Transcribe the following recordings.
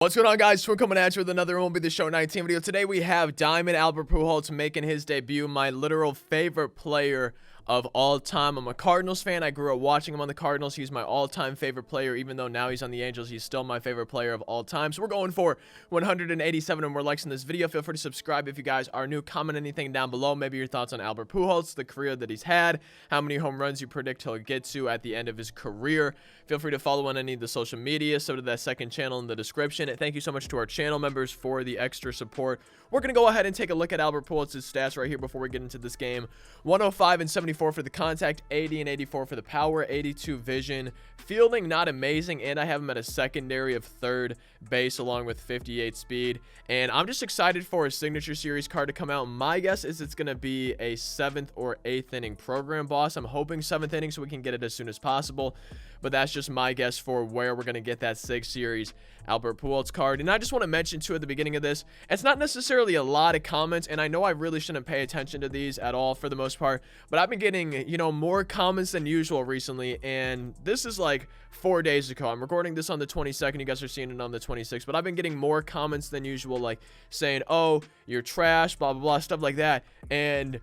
What's going on, guys? We're coming at you with another MLB The Show 19 video. Today we have Diamond Albert Pujols making his debut, my literal favorite player of all time. I'm a Cardinals fan. I grew up watching him on the Cardinals. He's my all-time favorite player. Even though now he's on the Angels, he's still my favorite player of all time. So we're going for 187 and more likes in this video. Feel free to subscribe if you guys are new. Comment anything down below. Maybe your thoughts on Albert Pujols, the career that he's had, how many home runs you predict he'll get to at the end of his career. Feel free to follow on any of the social media. So to that second channel in the description. And thank you so much to our channel members for the extra support. We're going to go ahead and take a look at Albert Pujols' stats right here before we get into this game. 105 and 74 for the contact, 80 and 84 for the power, 82 vision. Fielding, not amazing, and I have him at a secondary of third base along with 58 speed. And I'm just excited for his signature series card to come out. My guess is it's going to be a 7th or 8th inning program boss. I'm hoping 7th inning so we can get it as soon as possible. But that's just my guess for where we're going to get that 6 series Albert Pujols card. And I just want to mention, too, at the beginning of this, it's not necessarily a lot of comments, and I know I really shouldn't pay attention to these at all for the most part, but I've been getting, you know, more comments than usual recently, and this is like 4 days ago. I'm recording this on the 22nd. You guys are seeing it on the 26th, but I've been getting more comments than usual, like saying, oh, you're trash, blah, blah, blah, stuff like that. And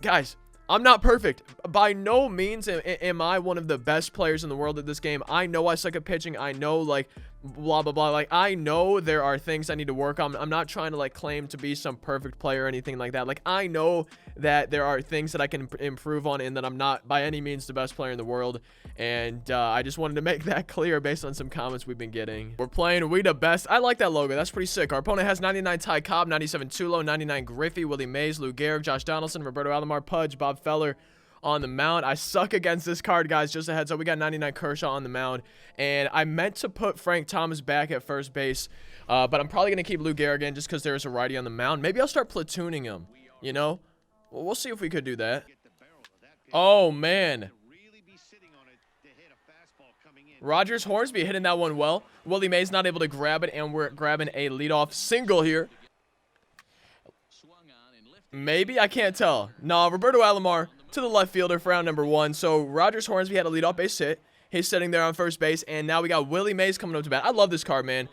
guys, I'm not perfect. By no means am I one of the best players in the world at this game. I know I suck at pitching. I know, like, blah, blah, blah. Like, I know there are things I need to work on. I'm not trying to, like, claim to be some perfect player or anything like that. Like, I know that there are things that I can improve on and that I'm not by any means the best player in the world. And I just wanted to make that clear based on some comments we've been getting. We're playing We the Best. I like that logo. That's pretty sick. Our opponent has 99 Ty Cobb, 97 Tulo, 99 Griffey, Willie Mays, Lou Gehrig, Josh Donaldson, Roberto Alomar, Pudge, Bob Feller on the mound. I suck against this card, guys. Just a heads up, we got 99 Kershaw on the mound, and I meant to put Frank Thomas back at first base, but I'm probably gonna keep Lou Gehrig in just because there's a righty on the mound. Maybe I'll start platooning him, you know. Well, we'll see if we could do that. Oh man, Rogers Hornsby hitting that one well. Willie Mays not able to grab it, and we're grabbing a leadoff single here. Maybe, I can't tell. Nah, Roberto Alomar to the left fielder for round number 1. So Rogers Hornsby had a leadoff base hit. He's sitting there on first base, and now we got Willie Mays coming up to bat. I love this card, man.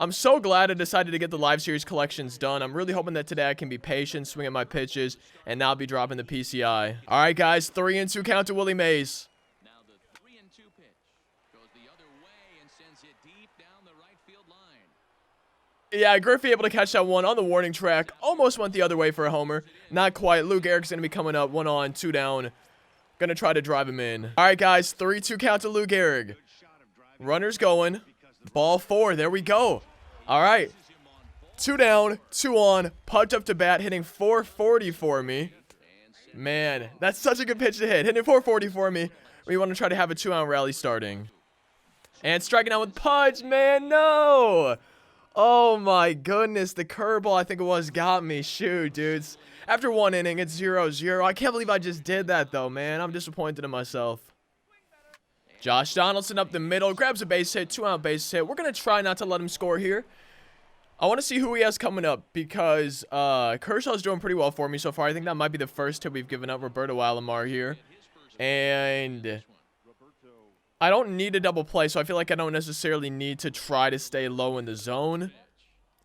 I'm so glad I decided to get the live series collections done. I'm really hoping that today I can be patient, swing at my pitches, and now be dropping the PCI. All right, guys, 3-2 count to Willie Mays. Now the 3-2 pitch goes the other way and sends it deep down the right field line. Yeah, Griffey able to catch that one on the warning track. Almost went the other way for a homer. Not quite. Lou Gehrig's going to be coming up. 1 on, 2 down. Going to try to drive him in. All right, guys. 3-2 count to Lou Gehrig. Runners going. Ball 4. There we go. All right. 2 down, 2 on. Pudge up to bat, hitting 440 for me. Man, that's such a good pitch to hit. Hitting 440 for me. We want to try to have a 2-out rally starting. And striking out with Pudge. Man, no. Oh my goodness, the curveball I think it was got me. Shoot, dudes. After 1 inning, it's 0-0. I can't believe I just did that though, man. I'm disappointed in myself. Josh Donaldson up the middle, grabs a base hit, 2-out base hit. We're gonna try not to let him score here. I want to see who he has coming up because Kershaw's doing pretty well for me so far. I think that might be the first hit we've given up. Roberto Alomar here. And I don't need a double play, so I feel like I don't necessarily need to try to stay low in the zone.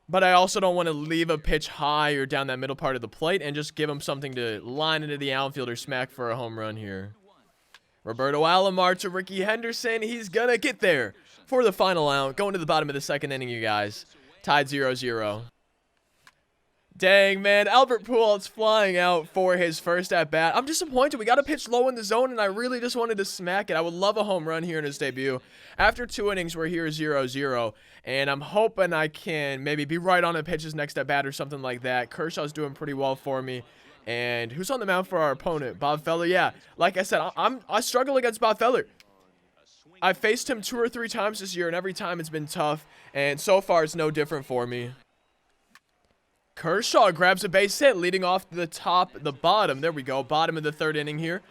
But I also don't want to leave a pitch high or down that middle part of the plate and just give him something to line into the outfield or smack for a home run here. Roberto Alomar to Ricky Henderson. He's going to get there for the final out. Going to the bottom of the 2nd inning, you guys. Tied 0-0. Dang, man. Albert Pujols flying out for his first at-bat. I'm disappointed. We got to pitch low in the zone, and I really just wanted to smack it. I would love a home run here in his debut. After 2 innings, we're here 0-0, and I'm hoping I can maybe be right on the pitches next at-bat or something like that. Kershaw's doing pretty well for me. And who's on the mound for our opponent? Bob Feller. Yeah, like I said, I struggle against Bob Feller. I faced him 2 or 3 times this year, and every time it's been tough, and so far it's no different for me. Kershaw grabs a base hit, leading off the bottom. There we go, bottom of the 3rd inning here.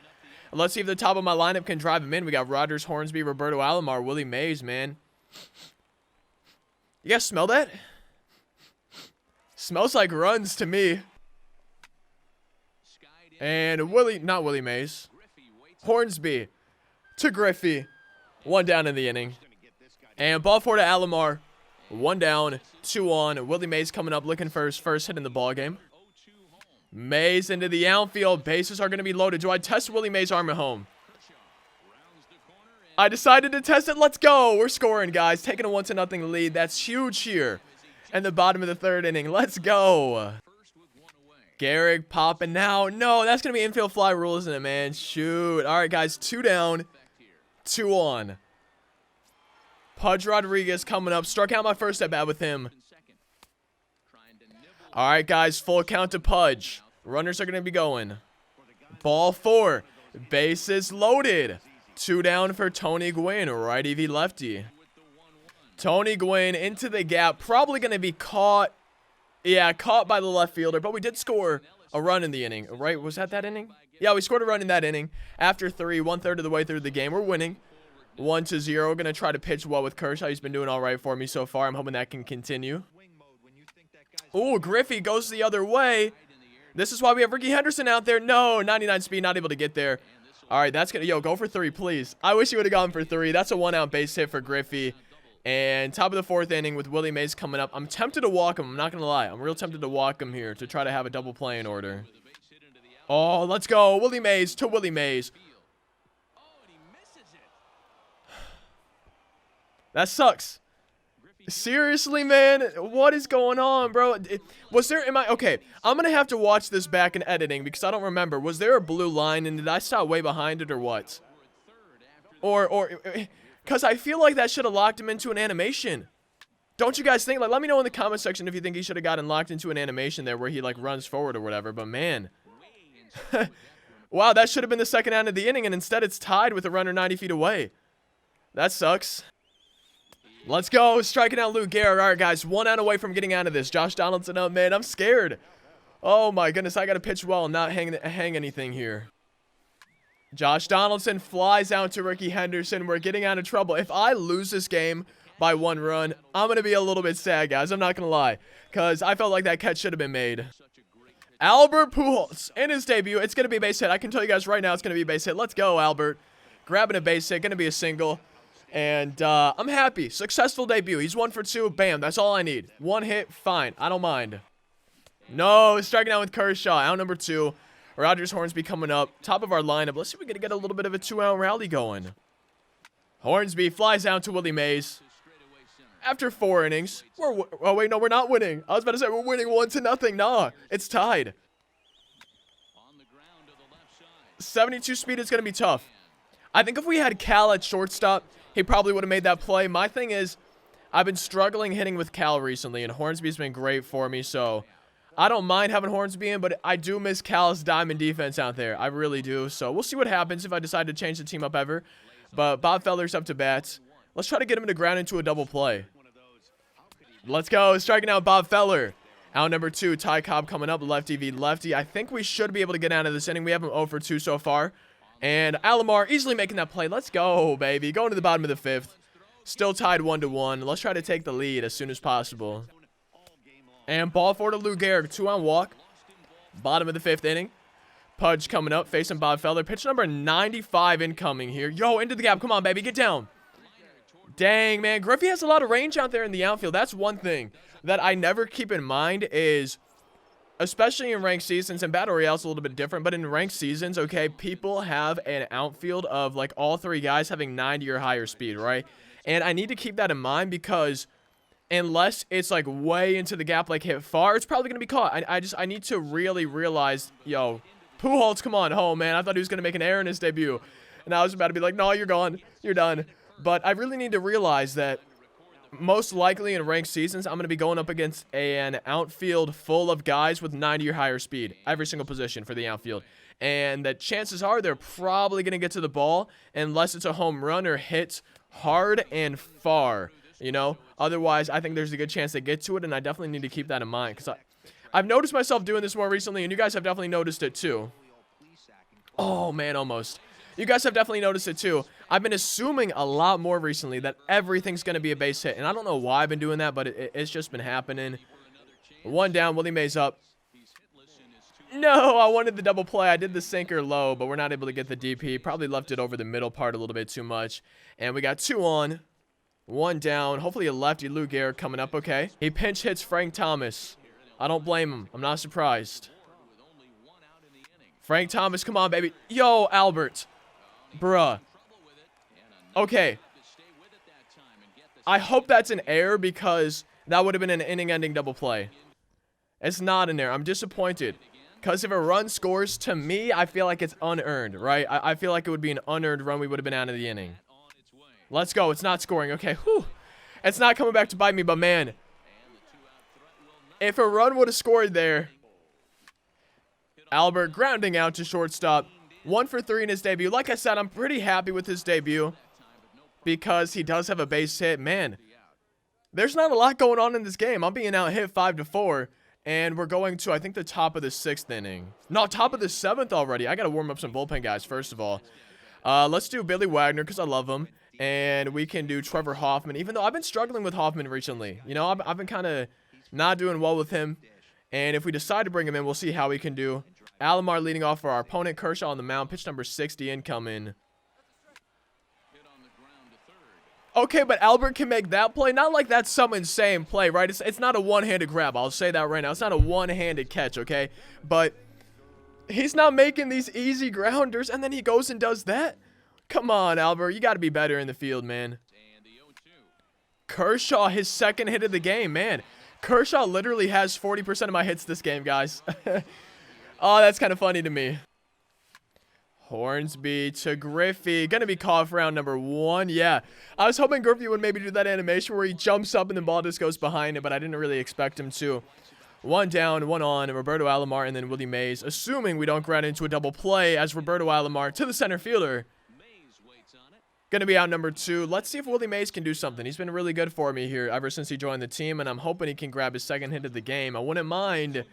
Let's see if the top of my lineup can drive him in. We got Rogers Hornsby, Roberto Alomar, Willie Mays, man. You guys smell that? Smells like runs to me. And not Willie Mays. Hornsby to Griffey. 1 down in the inning. And ball 4 to Alomar. One down, 2 on. Willie Mays coming up looking for his first hit in the ball game. Mays into the outfield. Bases are going to be loaded. Do I test Willie Mays' arm at home? I decided to test it. Let's go. We're scoring, guys. Taking a 1-0 lead. That's huge here in the bottom of the 3rd inning. Let's go. Garrick popping now. No, that's going to be infield fly rule, isn't it, man? Shoot. All right, guys. 2 down, 2 on. Pudge Rodriguez coming up. Struck out my first at bat with him. All right, guys. Full count to Pudge. Runners are going to be going. Ball 4. Bases loaded. 2 down for Tony Gwynn. Righty v lefty. Tony Gwynn into the gap. Probably going to be caught. Yeah, caught by the left fielder. But we did score a run in the inning. Right? Was that inning? Yeah, we scored a run in that inning. After 3, 1/3 of the way through the game. We're winning. 1-0. Gonna try to pitch well with Kershaw. He's been doing all right for me so far. I'm hoping that can continue. Ooh, Griffey goes the other way. This is why we have Ricky Henderson out there. No, 99 speed, not able to get there. All right, that's gonna go for 3, please. I wish he would have gone for 3. That's a 1-out base hit for Griffey. And top of the 4th inning with Willie Mays coming up. I'm tempted to walk him. I'm not gonna lie. I'm real tempted to walk him here to try to have a double play in order. Oh, let's go, Willie Mays to Willie Mays. That sucks. Seriously, man, what is going on, bro? Was there, okay, I'm gonna have to watch this back in editing because I don't remember. Was there a blue line and did I stop way behind it or what? Or, because I feel like that should have locked him into an animation. Don't you guys think? Like, let me know in the comment section if you think he should have gotten locked into an animation there where he, like, runs forward or whatever. But, man. Wow, that should have been the 2nd out of the inning, and instead it's tied with a runner 90 feet away. That sucks. Let's go. Striking out Lou Gehrig. All right, guys. 1 out away from getting out of this. Josh Donaldson up, man. I'm scared. Oh, my goodness. I got to pitch well and not hang anything here. Josh Donaldson flies out to Ricky Henderson. We're getting out of trouble. If I lose this game by 1 run, I'm going to be a little bit sad, guys. I'm not going to lie. Because I felt like that catch should have been made. Albert Pujols in his debut. It's going to be a base hit. I can tell you guys right now it's going to be a base hit. Let's go, Albert. Grabbing a base hit. Going to be a single. And I'm happy. Successful debut. He's 1 for 2. Bam. That's all I need. 1 hit. Fine. I don't mind. No. Striking out with Kershaw. Out number 2. Rogers Hornsby coming up. Top of our lineup. Let's see if we can get a little bit of a 2-out rally going. Hornsby flies out to Willie Mays. After 4 innings. Oh, wait. No, we're not winning. I was about to say we're winning 1-0. Nah. It's tied. 72 speed is going to be tough. I think if we had Cal at shortstop, he probably would have made that play. My thing is, I've been struggling hitting with Cal recently, and Hornsby's been great for me, so I don't mind having Hornsby in, but I do miss Cal's diamond defense out there. I really do, so we'll see what happens if I decide to change the team up ever. But Bob Feller's up to bat. Let's try to get him to ground into a double play. Let's go. Striking out Bob Feller. Out number 2, Ty Cobb coming up, lefty v lefty. I think we should be able to get out of this inning. We have him 0 for 2 so far. And Alomar easily making that play. Let's go, baby. Going to the bottom of the 5th. Still tied 1-1. Let's try to take the lead as soon as possible. And ball 4 to Lou Gehrig. 2-on walk. Bottom of the 5th inning. Pudge coming up, facing Bob Feller. Pitch number 95 incoming here. Yo, into the gap. Come on, baby. Get down. Dang, man. Griffey has a lot of range out there in the outfield. That's one thing that I never keep in mind is, especially in ranked seasons, and Battle Royale's a little bit different, but in ranked seasons, okay, people have an outfield of, like, all 3 guys having 90 or higher speed, right? And I need to keep that in mind because unless it's, like, way into the gap, like, hit far, it's probably going to be caught. I need to really realize, yo, Pujols, come on home, man. I thought he was going to make an error in his debut. And I was about to be like, no, you're gone. You're done. But I really need to realize that most likely in ranked seasons, I'm going to be going up against an outfield full of guys with 90 or higher speed. Every single position for the outfield. And that chances are they're probably going to get to the ball unless it's a home run or hit hard and far. You know? Otherwise, I think there's a good chance they get to it, and I definitely need to keep that in mind. Because I've noticed myself doing this more recently, and you guys have definitely noticed it too. Oh, man, almost. You guys have definitely noticed it too. I've been assuming a lot more recently that everything's going to be a base hit. And I don't know why I've been doing that, but it's just been happening. 1 down, Willie Mays up. No, I wanted the double play. I did the sinker low, but we're not able to get the DP. Probably left it over the middle part a little bit too much. And we got 2 on. One down. Hopefully a lefty Lou Gehrig coming up. Okay. He pinch hits Frank Thomas. I don't blame him. I'm not surprised. Frank Thomas, come on, baby. Yo, Albert. Bruh. Okay. I hope that's an error because that would have been an inning-ending double play. It's not an error. I'm disappointed. Because if a run scores, to me, I feel like it's unearned, right? I feel like it would be an unearned run. We would have been out of the inning. Let's go. It's not scoring. Okay. Whew. It's not coming back to bite me, but man. If a run would have scored there. Albert grounding out to shortstop. 1 for 3 in his debut. Like I said, I'm pretty happy with his debut. Because he does have a base hit. Man. There's not a lot going on in this game. I'm being out hit 5-4. And we're going to, I think, the top of the 6th inning. No, top of the 7th already. I got to warm up some bullpen guys, first of all. Let's do Billy Wagner because I love him. And we can do Trevor Hoffman, even though I've been struggling with Hoffman recently. You know, I've been kind of not doing well with him. And if we decide to bring him in, we'll see how we can do. Alomar leading off for our opponent. Kershaw on the mound. Pitch number 60 incoming. Okay, but Albert can make that play. Not like that's some insane play, right? It's not a one-handed grab. I'll say that right now. It's not a one-handed catch, okay? But he's not making these easy grounders, and then he goes and does that? Come on, Albert. You got to be better in the field, man. Kershaw, his second hit of the game, man. Kershaw literally has 40% of my hits this game, guys. Oh, that's kind of funny to me. Hornsby to Griffey. Gonna be called for round number 1. Yeah. I was hoping Griffey would maybe do that animation where he jumps up and the ball just goes behind it, but I didn't really expect him to. 1 down, 1 on. Roberto Alomar and then Willie Mays. Assuming we don't ground into a double play as Roberto Alomar to the center fielder. Gonna be out number 2. Let's see if Willie Mays can do something. He's been really good for me here ever since he joined the team, and I'm hoping he can grab his second hit of the game. I wouldn't mind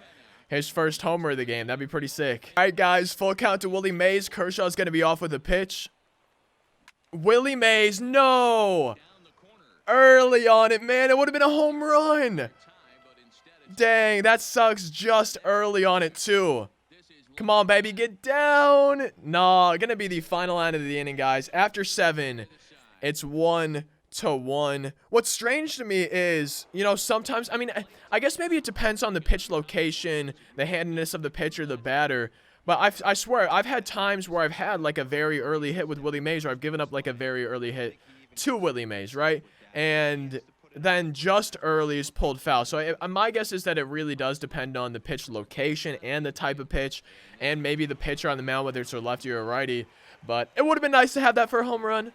his first homer of the game. That'd be pretty sick. All right, guys. Full count to Willie Mays. Kershaw's going to be off with a pitch. Willie Mays. No. Early on it, man. It would have been a home run. Dang, that sucks just early on it, too. Come on, baby. Get down. No, going to be the final end of the inning, guys. After 7, it's 1-1. What's strange to me is, you know, sometimes, I mean, I guess maybe it depends on the pitch location, the handiness of the pitcher, the batter. But I swear, I've had times where I've had like a very early hit with Willie Mays, or I've given up like a very early hit to Willie Mays, right? And then just early is pulled foul. So my guess is that it really does depend on the pitch location and the type of pitch, and maybe the pitcher on the mound, whether it's a lefty or a righty. But it would have been nice to have that for a home run.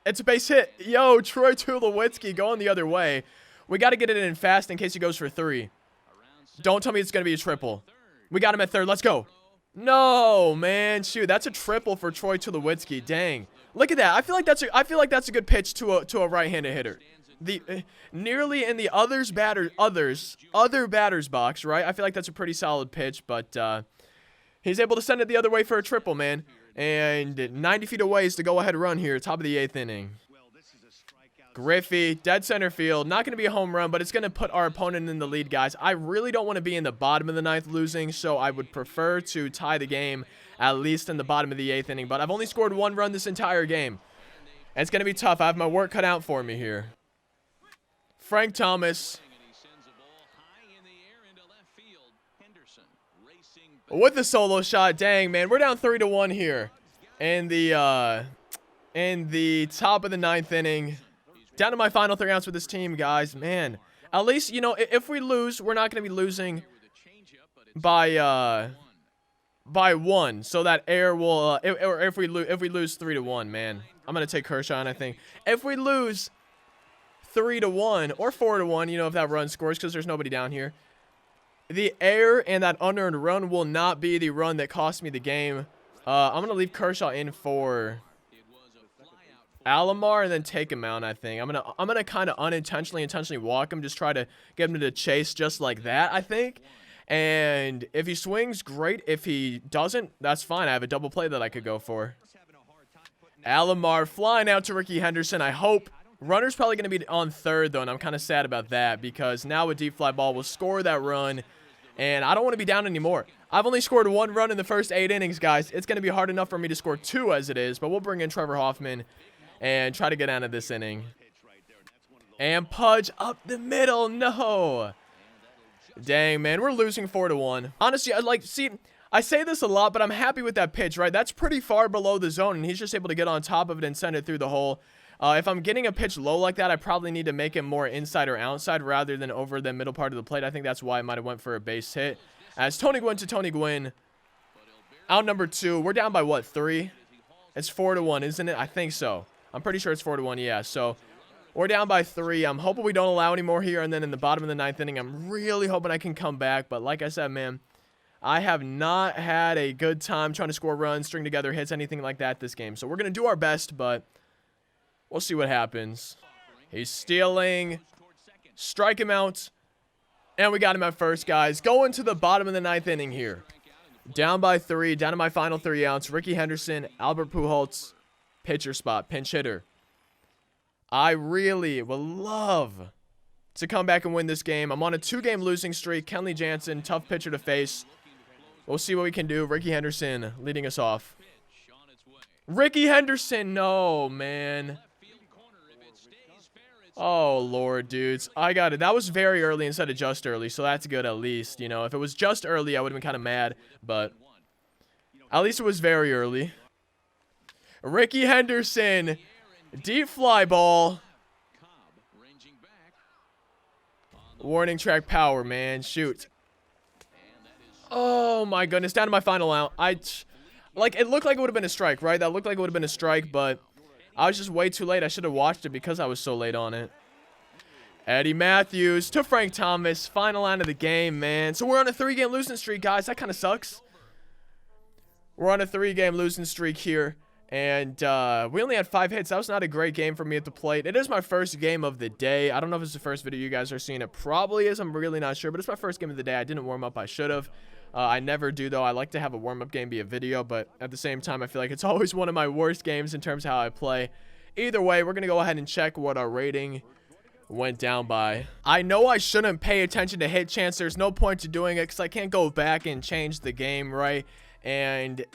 It's a base hit. Yo, Troy Tulowitzki going the other way. We got to get it in fast in case he goes for 3. Don't tell me it's going to be a triple. We got him at 3rd. Let's go. No, man. Shoot, that's a triple for Troy Tulowitzki. Dang. Look at that. I feel like that's a good pitch to a right-handed hitter. Nearly in the other batter's box, right? I feel like that's a pretty solid pitch, but he's able to send it the other way for a triple, man. And 90 feet away is the go-ahead run here, top of the 8th inning. Griffey, dead center field. Not going to be a home run, but it's going to put our opponent in the lead, guys. I really don't want to be in the bottom of the 9th losing, so I would prefer to tie the game at least in the bottom of the 8th inning. But I've only scored 1 run this entire game. And it's going to be tough. I have my work cut out for me here. Frank Thomas with the solo shot. Dang, man. We're down 3-1 here. In the top of the 9th inning. Down to my final 3 outs with this team, guys. Man, at least, you know, if we lose, we're not going to be losing by 1. So that error will, if we lose 3-1, man. I'm going to take Kershaw, and I think if we lose 3-1 or 4-1, you know, if that run scores, because there's nobody down here, the error and that unearned run will not be the run that cost me the game. I'm going to leave Kershaw in for Alomar and then take him out, I think. I'm gonna kind of intentionally walk him, just try to get him to chase just like that, I think. And if he swings, great. If he doesn't, that's fine. I have a double play that I could go for. Alomar flying out to Ricky Henderson, I hope. Runner's probably going to be on 3rd, though, and I'm kind of sad about that because now a deep fly ball will score that run. And I don't want to be down anymore. I've only scored 1 run in the first 8 innings, guys. It's going to be hard enough for me to score 2 as it is. But we'll bring in Trevor Hoffman and try to get out of this inning. And Pudge up the middle. No. Dang, man. We're losing 4-1. Honestly, I say this a lot, but I'm happy with that pitch, right? That's pretty far below the zone, and he's just able to get on top of it and send it through the hole. If I'm getting a pitch low like that, I probably need to make it more inside or outside rather than over the middle part of the plate. I think that's why I might have went for a base hit. As Tony Gwynn to Tony Gwynn. Out number 2. We're down by, what, 3? It's 4-1, isn't it? I think so. I'm pretty sure it's 4-1, yeah. So we're down by 3. I'm hoping we don't allow any more here. And then in the bottom of the 9th inning, I'm really hoping I can come back. But like I said, man, I have not had a good time trying to score runs, string together hits, anything like that this game. So we're going to do our best, but we'll see what happens. He's stealing. Strike him out. And we got him at first, guys. Going to the bottom of the 9th inning here. Down by 3. Down to my final 3 outs. Ricky Henderson, Albert Pujols, pitcher spot, pinch hitter. I really would love to come back and win this game. I'm on a 2-game losing streak. Kenley Jansen, tough pitcher to face. We'll see what we can do. Ricky Henderson leading us off. Ricky Henderson, no, man. Oh, Lord, dudes. I got it. That was very early instead of just early, so that's good at least. You know, if it was just early, I would have been kind of mad, but at least it was very early. Ricky Henderson, deep fly ball. Warning track power, man. Shoot. Oh, my goodness. Down to my final out. It looked like it would have been a strike, right? That looked like it would have been a strike, but I was just way too late. I should have watched it because I was so late on it. Eddie Matthews to Frank Thomas. Final out of the game, man. So we're on a 3-game losing streak, guys. That kind of sucks. We're on a 3-game losing streak here. And we only had 5 hits. That was not a great game for me at the plate. It is my first game of the day. I don't know if it's the first video you guys are seeing. It probably is. I'm really not sure. But it's my first game of the day. I didn't warm up. I should have. I never do, though. I like to have a warm-up game be a video. But at the same time, I feel like it's always one of my worst games in terms of how I play. Either way, we're going to go ahead and check what our rating went down by. I know I shouldn't pay attention to hit chance. There's no point to doing it because I can't go back and change the game, right? And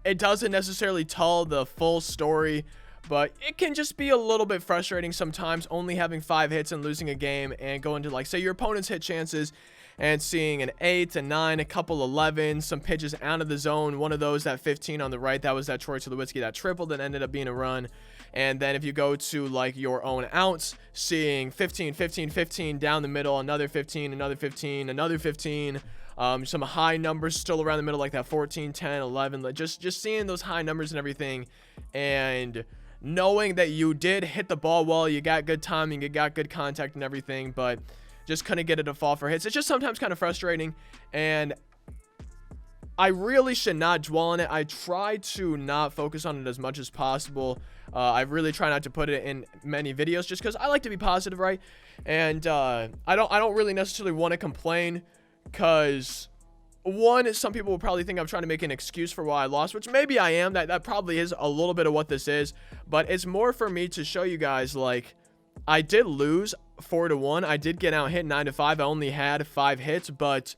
it doesn't necessarily tell the full story, but it can just be a little bit frustrating sometimes only having 5 hits and losing a game and going to, like, say your opponent's hit chances and seeing an 8, a 9, a couple 11, some pitches out of the zone. One of those at 15 on the right, that was that Troy Tulowitzki that tripled and ended up being a run. And then if you go to, like, your own outs, seeing 15, 15, 15 down the middle, another 15, another 15, another 15. Some high numbers still around the middle, like that 14, 10, 11. Like just seeing those high numbers and everything, and knowing that you did hit the ball well, you got good timing, you got good contact and everything, but just couldn't get it to fall for hits. It's just sometimes kind of frustrating, and I really should not dwell on it. I try to not focus on it as much as possible. I really try not to put it in many videos just because I like to be positive, right? And I don't really necessarily want to complain. Because, one, some people will probably think I'm trying to make an excuse for why I lost, which maybe I am. That probably is a little bit of what this is. But it's more for me to show you guys, like, I did lose 4-1. I did get out hit 9-5. I only had 5 hits, but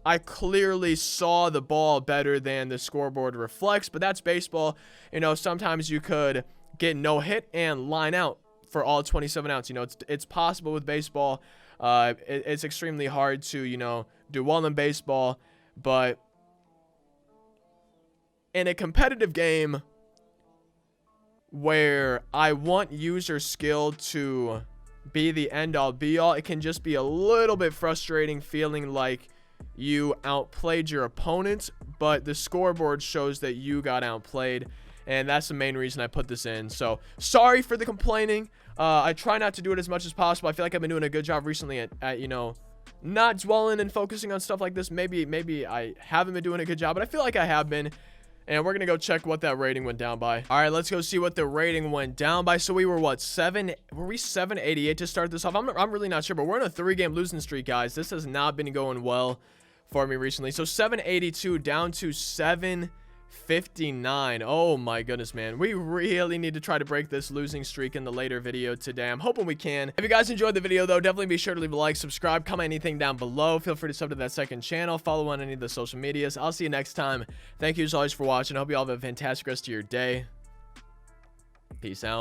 I clearly saw the ball better than the scoreboard reflects. But that's baseball. You know, sometimes you could get no hit and line out for all 27 outs. You know, it's possible with baseball. It's extremely hard to, you know, do well in baseball, but in a competitive game where I want user skill to be the end-all be-all, it can just be a little bit frustrating feeling like you outplayed your opponent, but the scoreboard shows that you got outplayed. And that's the main reason I put this in. So, sorry for the complaining. I try not to do it as much as possible. I feel like I've been doing a good job recently at you know, not dwelling and focusing on stuff like this. Maybe I haven't been doing a good job, but I feel like I have been. And we're going to go check what that rating went down by. All right, let's go see what the rating went down by. So, we were, what, 788 to start this off? I'm really not sure, but we're on a 3-game losing streak, guys. This has not been going well for me recently. So, 782 down to 7 59. Oh my goodness, man. We really need to try to break this losing streak in the later video today. I'm hoping we can. If you guys enjoyed the video, though, definitely be sure to leave a like, subscribe, comment anything down below. Feel free to sub to that second channel. Follow on any of the social medias. I'll see you next time. Thank you as always for watching. I hope you all have a fantastic rest of your day. Peace out.